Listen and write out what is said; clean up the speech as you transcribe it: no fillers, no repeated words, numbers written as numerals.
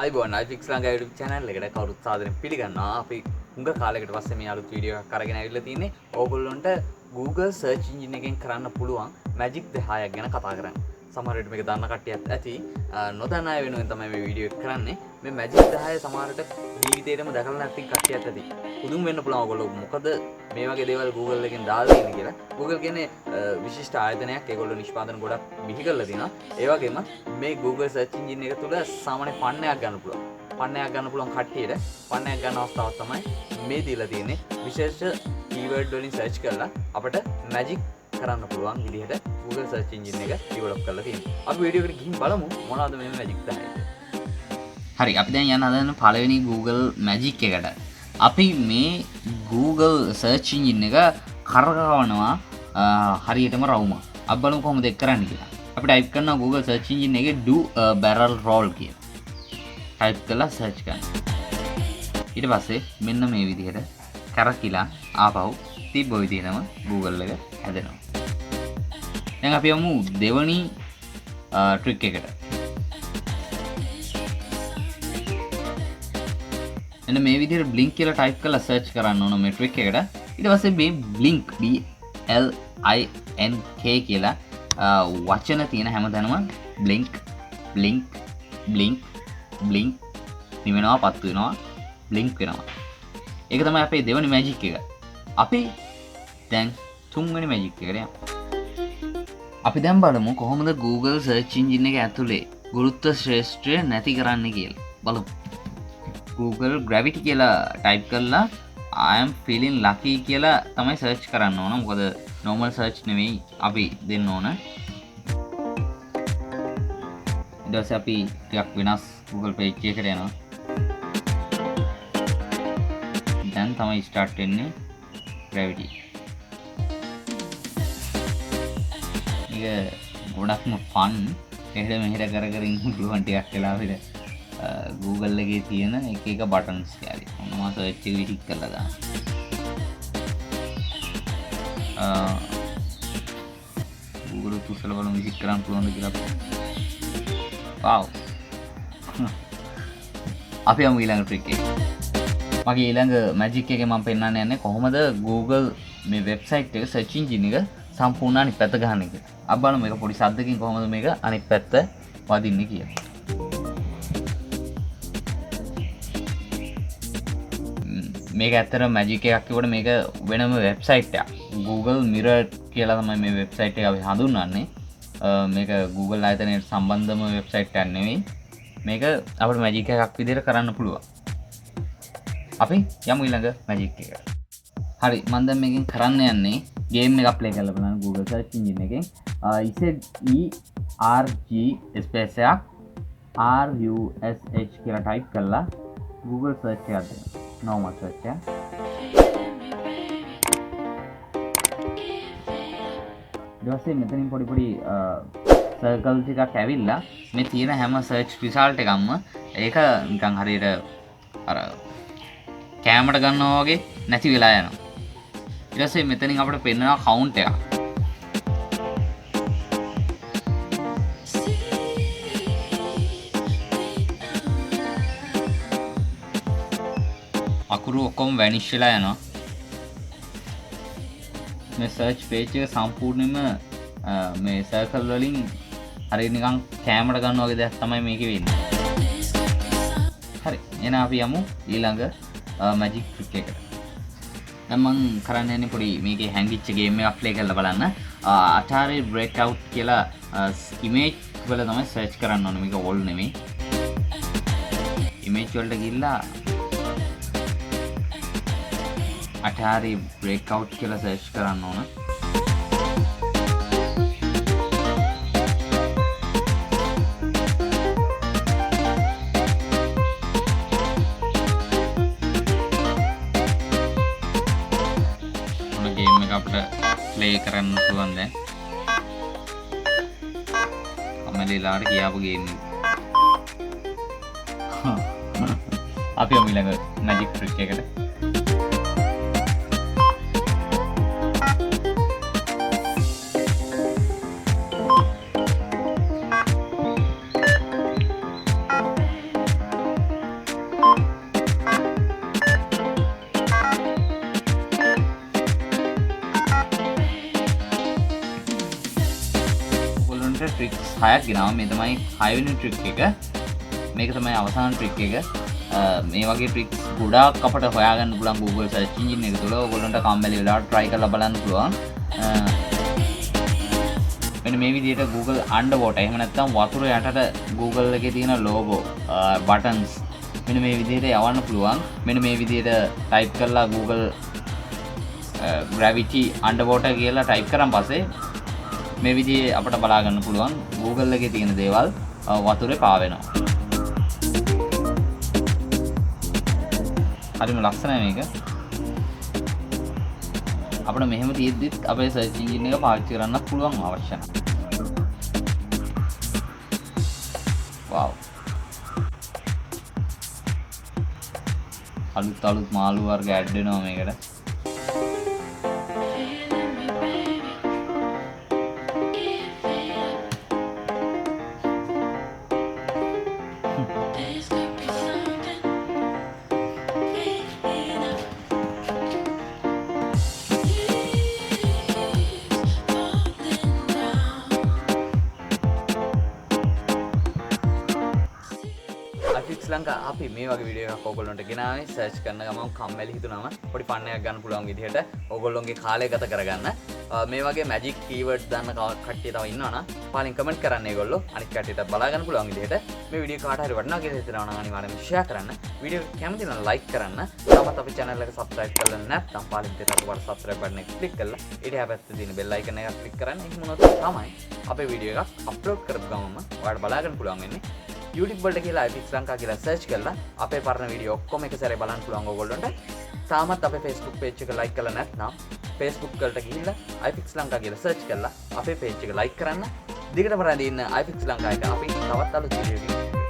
අයිබෝන් අයිෆික්ස් Lanka YouTube channel එකට කවුරුත් සාදරයෙන් පිළිගන්නවා. අපි හුඟ කාලයකට පස්සේ මේ අලුත් වීඩියෝ එකක් අරගෙන ආවිල්ලා තින්නේ. ඕගොල්ලන්ට Google search engine එකෙන් කරන්න පුළුවන් magic 10ක් ගැන කතා කරන්න. සමහර විට මේක දන්න කට්ටියත් ඇති. නොදන්න අය වෙනුවෙන් තමයි මේ වීඩියෝ එක කරන්නේ. මේ magic 10 සමහරට ජීවිතේටම දැකලා නැති කට්ටියත් ඇති. පුදුම වෙන්න පුළුවන් ඕගොල්ලෝ මොකද මේ වගේ දේවල් Google එකෙන් දාලා ඉන්නේ කියලා. Google කියන්නේ විශිෂ්ට ආයතනයක්. ඒගොල්ලෝ නිෂ්පාදන ගොඩක් බිහි කරලා තිනවා. ඒ වගේම මේ Google search engine එක තුල සාමාන්‍ය පන්නයක් ගන්න පුළුවන්. පන්නයක් ගන්න පුළුවන් කට්ටියට පන්නයක් ගන්න අවස්ථාවක් තමයි මේ දීලා තියෙන්නේ. විශේෂ keyword වලින් search කරලා අපිට magic කරන්න පුළුවන් විදිහට Google search engine එක develop කරලා තියෙනවා. අපි වීඩියෝ එකට ගිහින් බලමු මොනවද මේ magic 10. හරි අපි දැන් යන්න හදන පළවෙනි Google magic එකට. අපි මේ Google search engine එක කරකවනවා හරියටම රවුම. අපි බලමු කොහොමද ඒක කරන්නේ කියලා. අපි type කරනවා Google search engine එකේ do a barrel roll කියලා. type කරලා search කරනවා. ඊට පස්සේ මෙන්න මේ විදිහට කරකිලා ආපහු තිබ්බ විදිහටම Google එක හැදෙනවා. දැන් අපි යමු දෙවනි trick එකට. එන්න මේ විදිහට blink කියලා type කරලා search කරන්න ඕන මේ trick එකට. ඊට පස්සේ මේ blink B L I N K කියලා වචන තියෙන හැමතැනම blink blink blink blink නිවෙනවා පත් වෙනවා blink වෙනවා. ඒක තමයි අපේ දෙවනි magic එක. අපි දැන් තුන්වෙනි magic එකට යමු. අපි දැන් බලමු කොහොමද Google search engine එක ඇතුලේ ගුරුත්ව ශ්‍රේෂ්ඨය නැති කරන්නේ කියලා. බලමු. Google gravity කියලා type කරලා I am feeling lucky කියලා තමයි search කරන්න ඕන. මොකද normal search නෙවෙයි අපි දෙන්න ඕන. ඊට පස්සේ අපි ටිකක් වෙනස් Google page එකකට යනවා. දැන් තමයි start වෙන්නේ gravity. ඒක ගොඩක්ම fun. එහෙට මෙහෙට කර කර ඉන්න පුළුවන් ටිකක් වෙලාවට. Google එකේ තියෙන එක එක buttons කියලා. මොනවා search එක ටික් කරලා දාන්න. Google තුසල බලමු විසිට කරන්න පුළුවන්ද කියලා. wow. අපි යමු ඊළඟ trick එක. මගේ ඊළඟ magic එකේ මම පෙන්නන්න යන්නේ කොහොමද Google මේ website එක search engine එක සම්පූර්ණ අනිත් පැත්ත ගන්න එක. අපි බලමු මේක පොඩි සද්දකින් කොහොමද මේක අනිත් පැත්ත වදින්නේ කියලා. මේක ඇත්තට මැජික් එකක් කිව්වට මේක වෙනම වෙබ්සයිට් එකක්. Google Mirror කියලා තමයි මේ වෙබ්සයිට් එක අපි හඳුන්වන්නේ. මේක Google ආයතනයට සම්බන්ධම වෙබ්සයිට් එකක් නෙවෙයි. මේක අපිට මැජික් එකක් විදිහට කරන්න පුළුවන්. අපි යමු ඊළඟ මැජික් එකට. හරි මම දැන් මේකෙන් කරන්න යන්නේ ගේම් එකක් ප්ලේ කරලා බලන්න Google search engine එකෙන්. ERG ස්පේස් එකක් RUSH කියලා type කරලා Google search එකක් දෙන්න. normal search එක. ඊට පස්සේ මෙතනින් පොඩි පොඩි circle ටිකක් ඇවිල්ලා මේ තියෙන හැම search result එකක්ම ඒක නිකන් හරියට අර කැමරට ගන්නවා වගේ නැති වෙලා යනවා. ඊට පස්සේ මෙතනින් අපිට පෙන්නනවා count එක. අකුරු ඔක්කොම වැනිෂ් වෙලා යනවා. මේ search page එක සම්පූර්ණයෙන්ම මේ circle වලින් හරියට නිකන් කැමරට ගන්නවා වගේ දෙයක් තමයි මේකේ වෙන්නේ. හරි. එහෙනම් අපි යමු ඊළඟ magic trick එකට. දැන් මම කරන්න යන්නේ පොඩි මේකේ හැංගිච්ච game එකක් play කරලා බලන්න. Atari breakout කියලා image වල තමයි search කරන්න ඕනේ. මේක all නෙමෙයි. image වලට ගිහිල්ලා Atari breakout කියලා search කරන්න ඕන. මොන ගේම් එක අපිට ප්ලේ කරන්න පුළුවන් දැන්. අමලිලාට කියාපු ගේම් එක. අපි යමු ඊළඟ magic trick එකට. ට්‍රික්ස් 6ක් ගෙනාවා. මේ තමයි 6 වෙනි ට්‍රික් එක. මේක තමයි අවසාන ට්‍රික් එක. මේ වගේ ට්‍රික්ස් ගොඩාක් අපට හොයාගන්න පුළුවන් Google search engine එක තුළ. ඔයගොල්ලන්ට කම්මැලි වෙලාවට try කරලා බලන්න පුළුවන්. මෙන්න මේ විදිහට Google underwater එහෙම නැත්නම් වතුර යටට Google එකේ තියෙන logo buttons මෙන්න මේ විදිහට යවන්න පුළුවන්. මෙන්න මේ විදිහට type කරලා Google gravity underwater කියලා type කරන් පස්සේ මේ විදිහේ අපිට බලා ගන්න පුළුවන් Google එකේ තියෙන දේවල් වතුරේ පාවෙනවා. හරිම ලස්සනයි මේක. අපිට මෙහෙම තියෙද්දිත් අපේ search engine එක පාවිච්චි කරන්නත් පුළුවන් අවශ්‍ය නම්. wow. අලුත් මාළු වර්ග ඇඩ් වෙනවා මේකට. iFix ලංකා අපි මේ වගේ වීඩියෝ එකක් ඔයගොල්ලන්ට ගෙනාවේ සර්ච් කරන ගමන් කම්මැලි හිතුනම පොඩි ෆන් එකක් ගන්න පුළුවන් විදිහට ඔයගොල්ලෝගේ කාලය ගත කරගන්න. මේ වගේ මැජික් කීවර්ඩ්ස් දාන්න කට්ටිය තව ඉන්නවනම් පාලින් කමෙන්ට් කරන්න ඒගොල්ලෝ අනිත් කට්ටියට බලා ගන්න පුළුවන් විදිහට මේ වීඩියෝ කාට හරි වටිනවා කියලා හිතනවා නම් අනිවාර්යෙන්ම ෂෙයා කරන්න. වීඩියෝ කැමති නම් ලයික් කරන්න. තවත් අපේ channel එක subscribe කරලා නැත්නම් පාලින් දෙයට අපේ subscribe button එක click කරලා ඊට හැපැත්තේ තියෙන bell icon එක click කරන්න. එහෙම වුණොත් තමයි අපේ වීඩියෝ එකක් upload කරපු ගමන්ම ඔයාලට බලා ගන්න පුළුවන් වෙන්නේ. YouTube වලට කියලා iFix ලංකා කියලා search කරලා අපේ පරණ වීඩියෝ ඔක්කොම එක සැරේ බලන්න පුළුවන් ඕගොල්ලන්ට. තාමත් අපේ Facebook page එක like කරලා නැත්නම් Facebook වලට ගිහිල්ලා iFix ලංකා කියලා search කරලා අපේ page එක like කරන්න. දිගටම රැඳී ඉන්න iFix ලංකා එක අපි තවත් අලුත් වීඩියෝ එකකින්